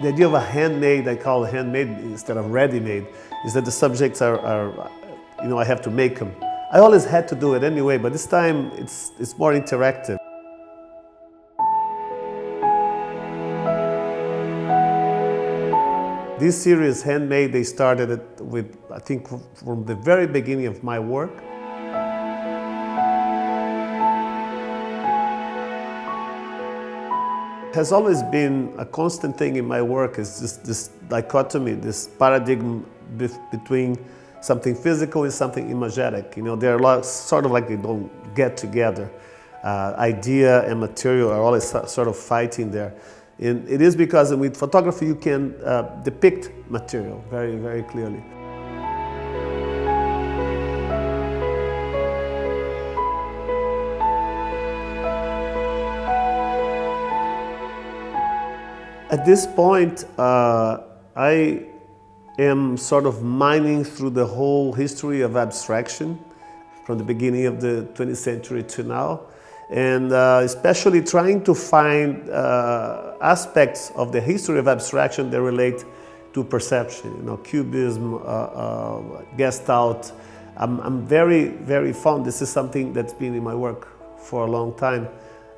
The idea of a handmade, I call it handmade instead of ready-made, is that the subjects are, I have to make them. I always had to do it anyway, but this time it's more interactive. This series, Handmade, they started it with, I think, from the very beginning of my work. It has always been a constant thing in my work, is just this dichotomy, this paradigm between something physical and something imageric. They're sort of like they don't get together. Idea and material are always sort of fighting there. And it is because with photography you can depict material very, very clearly. At this point, I am sort of mining through the whole history of abstraction from the beginning of the 20th century to now. And especially trying to find aspects of the history of abstraction that relate to perception, cubism, Gestalt. I'm very, very fond. This is something that's been in my work for a long time.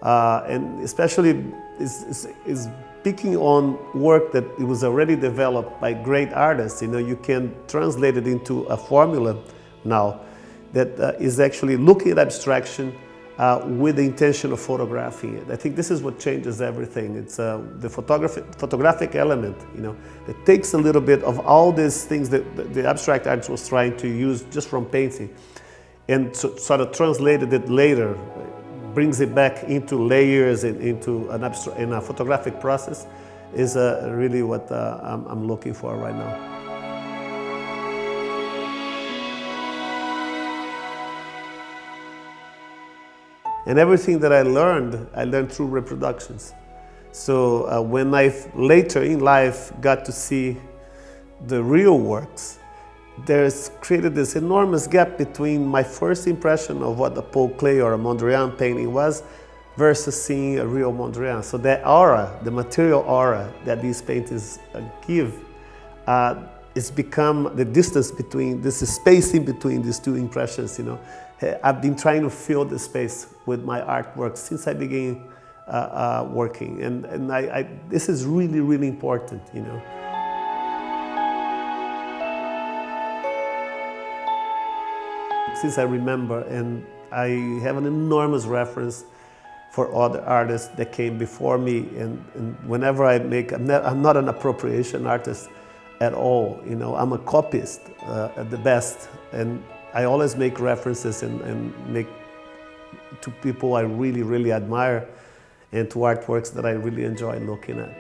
And especially is picking on work that it was already developed by great artists. You can translate it into a formula now that is actually looking at abstraction with the intention of photographing it. I think this is what changes everything. It's the photographic element, that takes a little bit of all these things that the abstract artist was trying to use just from painting and sort of translated it later, brings it back into layers and into in a photographic process, is really what I'm looking for right now. And everything that I learned through reproductions. So when I later in life got to see the real works, there's created this enormous gap between my first impression of what a Paul Klee or a Mondrian painting was versus seeing a real Mondrian. So that aura, the material aura that these paintings give, it's become the distance between, this space in between these two impressions, I've been trying to fill the space with my artwork since I began working, and this is really, really important, Since I remember, and I have an enormous reference for other artists that came before me, and whenever I make, I'm not an appropriation artist at all, I'm a copyist at the best, and I always make references and make to people I really, really admire and to artworks that I really enjoy looking at.